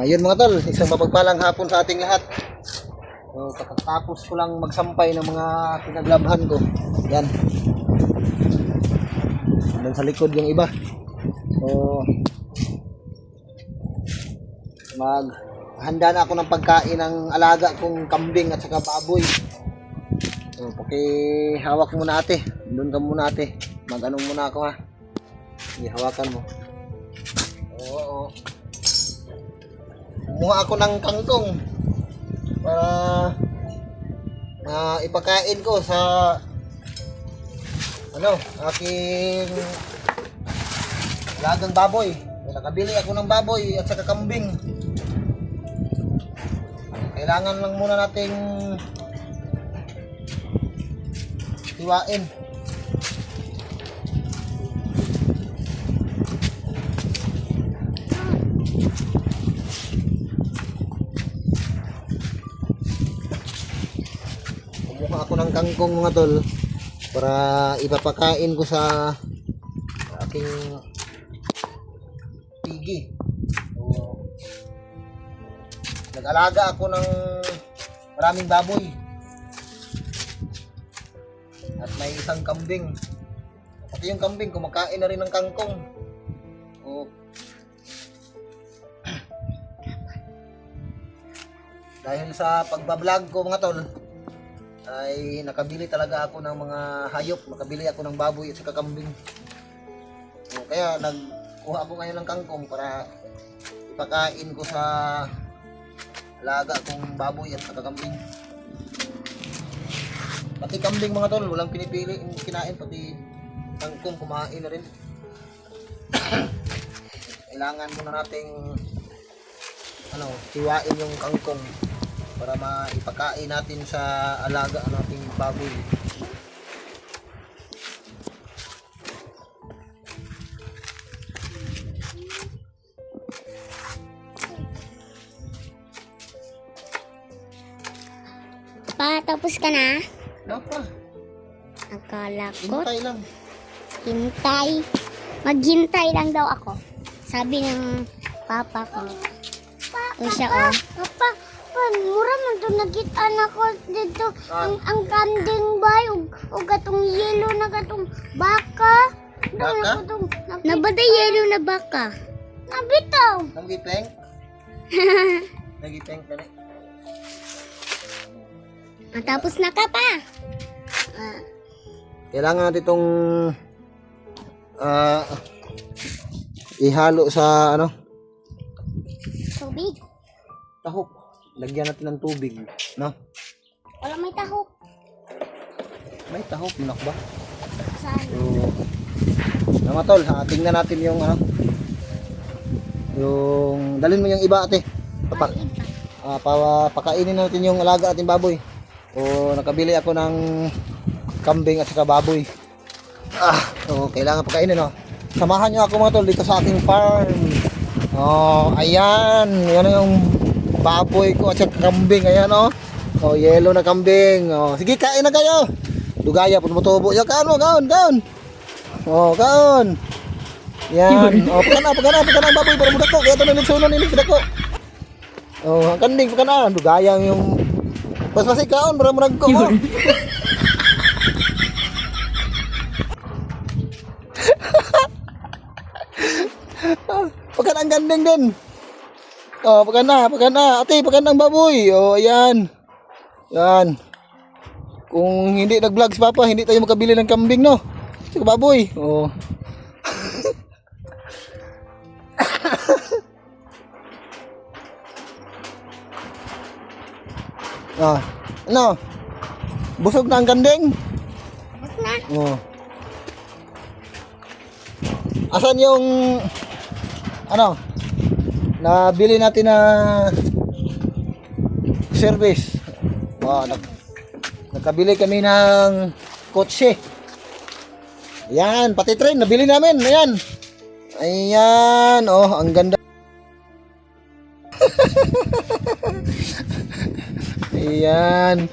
Yun mga tol, isang mapagpalang hapon sa ating lahat. So, kakatapos ko lang magsampay ng mga pinaglabhan ko. Yan. Doon sa likod yung iba. So, maghanda na ako ng pagkain ng alaga kong kambing at saka baboy. So, pakihawak muna ate. Doon ka muna ate. Mag-anong muna ako ha. Ihawakan mo. Oo. Kumuha ako ng kangkong para ipakain ko sa aking alagang baboy. Nakabili ako ng baboy at saka kambing. Kailangan lang muna nating hiwain. Kumuha ako ng kangkong mga tol para ipapakain ko sa aking pigi. So, nag-alaga ako ng maraming baboy at may isang kambing. Pati yung kambing kumakain na rin ng kangkong. So, dahil sa pagbablog ko mga tol ay nakabili talaga ako ng mga hayop, nakabili ako ng baboy at saka kambing. So, kaya nagkuha ako ngayon ng kangkong para ipakain ko sa alaga kong baboy at saka kambing. Pati kambing mga tol, walang pinipili kinain, pati kangkong kumain na rin. Kailangan muna nating hiwain yung kangkong para maipakain natin sa alaga nating baboy. Pa, tapos ka na? Napa, Akala ko, hintay lang. hintay. Maghintay lang daw ako. Sabi ng papa ko. O siya Papa, mura man to nakita na ko dito. Ang kanding bay ug katong yellow na katong baka. Baka? Nabaday yellow na baka. Nabitaw. Nagipeng? Nagipeng ka na. Tapos na ka pa. Kailangan natin itong ihalo sa Tubig. tahok. Lagyan natin ng tubig, no? Wala may tahok. May tahok, minak ba? Saan? So, mga tol, tingnan natin yung dalhin mo yung iba ate. Pakainin natin yung alaga ating baboy. O nakabili ako ng kambing at saka baboy. So kailangan pakainin, no? Samahan nyo ako mga tol dito sa ating farm. Ayan, yan yung baboy ko at saka kambing, ayan yellow na kambing. Sige, kain na kayo. Dugaya po tumutubo. Kaon mo, kaon. Kaon. Yan. Pagkana ang baboy para mudako. Kaya ito na nitsunon ini kidako. Ang kambing pagkana, dugaya yung pas-pasig kaon para murag ko. Pagkana ang kambing din. Pagkana. Ate, pagkana ang baboy. Ayan. Yan. Kung hindi nag-vlog si Papa, hindi tayo makabili ng kambing, no? Saka baboy. Busog na ang kambing? Tapos na. Asan yung nabili natin na service? Nagkabili kami ng kotse. Ayan, pati train nabili namin. Ayan, ang ganda. Ayan.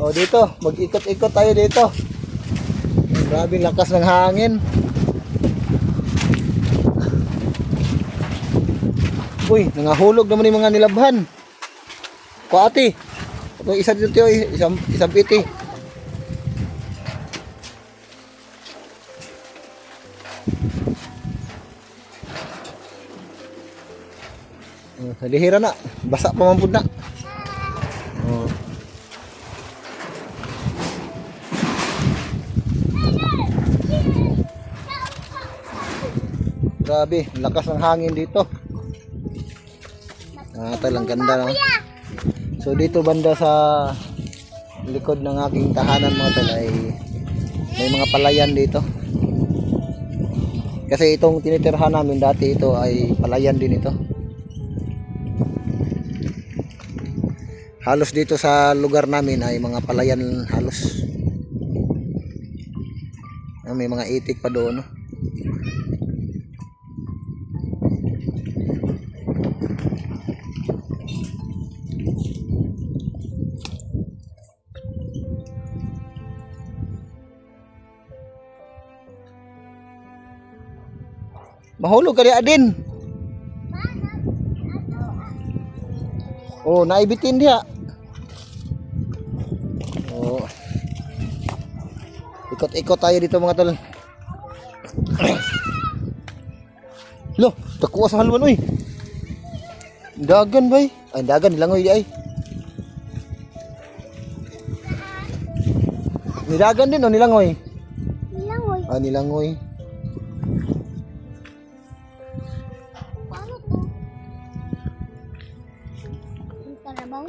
Dito, mag-ikot-ikot tayo dito. Grabing lakas ng hangin. Uy, nangahulog naman yung mga nilabhan. Ko ate. Ito isa dito tiyo, isang piti. Halihira na. Basa pa man pud na. Oh. Grabe, lakas ng hangin dito. Talang ganda no. So dito banda sa likod ng aking tahanan mga tol ay may mga palayan dito. Kasi itong tinitirhan namin dati ito ay palayan din ito. Halos dito sa lugar namin ay mga palayan halos. May mga itik pa doon no. Mahulog ka diya din. Oh, naibitin dia. Oh. Ikot-ikot tayo dito mga tol. Lo, takuha sa halwan oy. Dagan bay. Ay dagan nilangoy di ay. Nidagan din o nilangoy? Nilangoy. Ah, nilangoy. Paano to? Yung karabaw?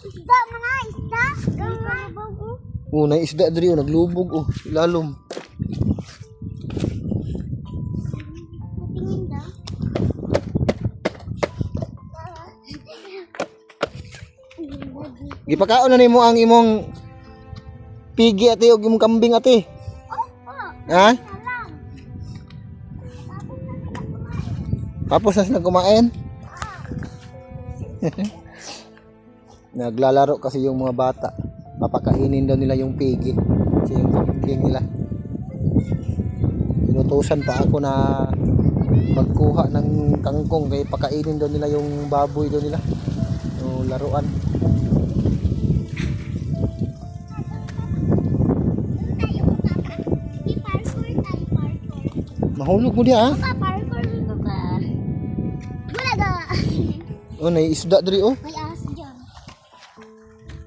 Isda, mga isda. Yung karabaw ko. Oh, na isda diri oh, naglubog oh, ilalom. Tingin daw. Gipakaon na nimo ang imong pigi ate ug imong kambing ate. Ha? Alam. Tapos na sila kumain. Naglalaro kasi yung mga bata. Mapakainin daw nila yung pigi. Kasi yung kambing nila. Inutusan pa ako na magkuha ng kangkong kaya pakainin daw nila yung baboy daw nila. Yung laruan. Mahulog mo diya ha? Parkour dito ba? Bulaga! Oh, may isda diri oh. May aso dyan.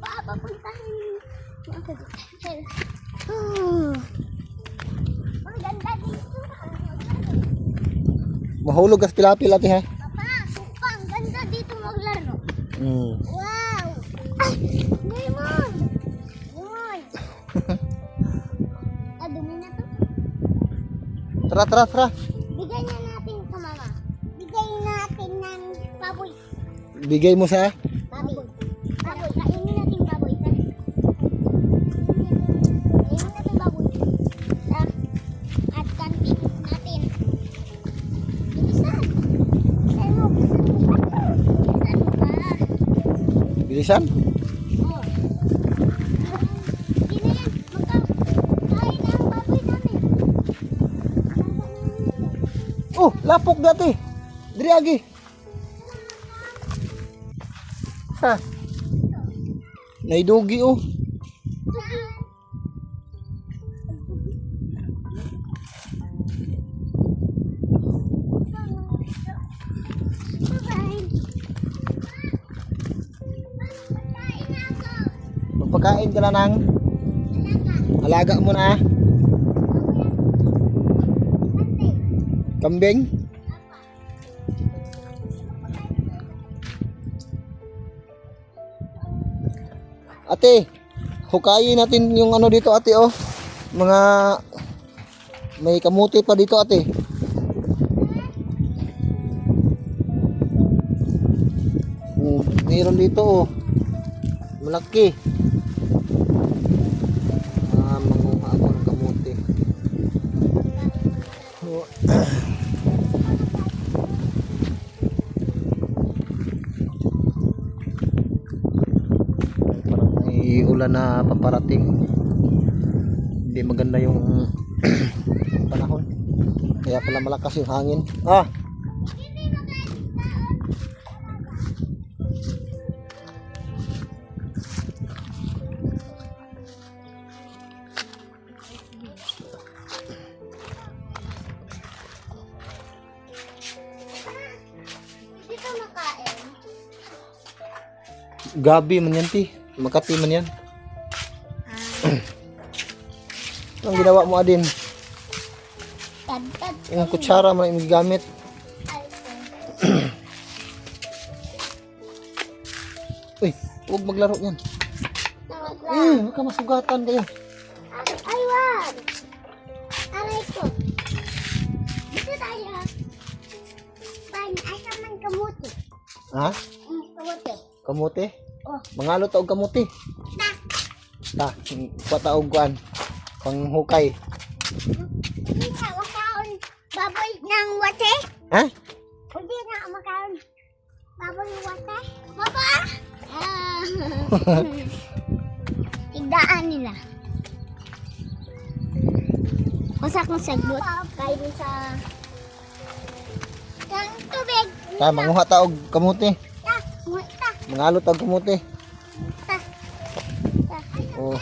Papuntahin. Ang ganda dito. Mahulog kas pilapil ate ha. Papa, supang ganda dito maglaro. Hmm. Wow! Ay! Lemon! Lemon! Dumi na to. Tara. Bigay na natin sa mama. Bigay natin ng baboy. Bigay mo sa Baboy. Baboy. Kainin natin baboy. Kainin natin baboy. At kantin natin. Bilisan. Bilisan mo. Bilisan mo pa. bilisan. Oh. Hindi na yan. Magkakain na ang baboy namin. Oh, lapok dati. Diri agi. Ha. Naidugi oh. Magpakain ka na ng alaga mo na. Kambing. Ate, hukayin natin yung ano dito ate oh. Mga may kamuti pa dito ate. Meron dito oh. Malaki. Manguha ako ng kamuti. Oh. Ulan na paparating, hindi maganda yung panahon, kaya pala malakas yung hangin. Gabi man yan, ti. Makati man yan. Anong ginawa mo, Adin? Tad-tad. Yung kutsara man yung gamit. Uy, huwag maglaro yan. Huwag ka masugatan kayo. Ay, wag. Aray ko. Dito tayo. Ay, naman kamuti. Ha? Kamuti. Kamuti? Oh. Mangalo taog kamuti. Ta. Ta, pataog kuan. Panghukay. Hindi na makaon baboy ng wate. Ha? Hindi na makaon baboy ng wate. Baba! Igdaan nila. Basta akong sagbot. Kayo din sa kang tubig. Ta, manguha taog kamuti. Ta, ta, Mangalo taog kamuti. ta. Oh.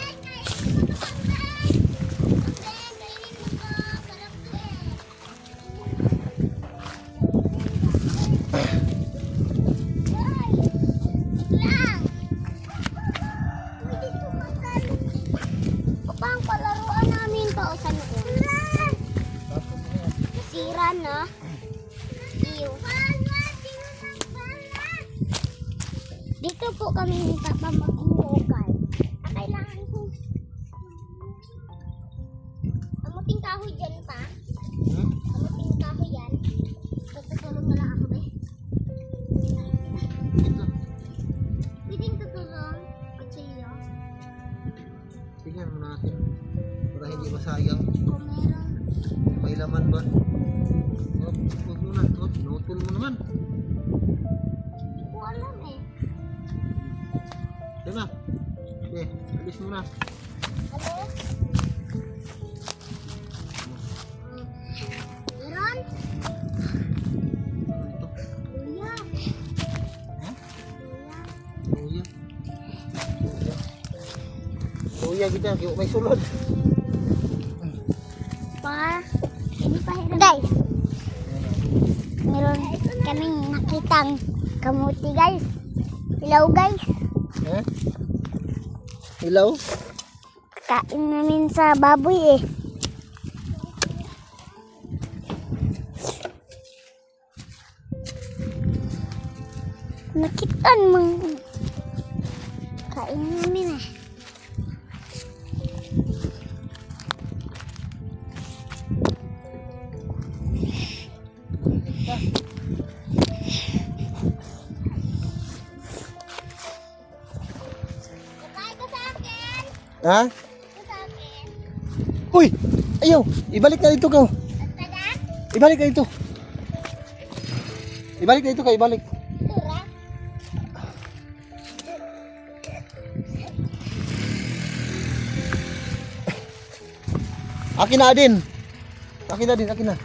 Pang palaruan namin to sa noon. Nasira na. Iyo. Dito po kami ni Papa mag-iwokay. Kailangan ko. Amuting kahoy dyan pa. Amuting kahoy yan. Tutulong na lang ako eh. Pwedeng tutulong. Pachilyo. Tingnan mo natin. Para hindi masayang. O meron. May laman ba? Oh, huwag mo na. Oh, pinutol mo naman. Hindi ko alam eh. Yan na. Okay, alis mo na. Ano? Meron? Ito. Kuya. Ha? Kuya. Luya. Luya kita. Kaya may sulod. Pa. Hindi pa hirap. Guys. Meron kaming nakitang kamuti guys. Hello guys. Ha? Hello? Kain namin sa baboy eh. Nakitaan mang kain namin eh. Katay ka sa akin. Ha? Sa akin. Uy! Ayaw! Ibalik na dito ka. Tada? Ibalik na dito. Ibalik na dito ka. Ibalik. Tura. Akin na din. Akin na din. Akin na.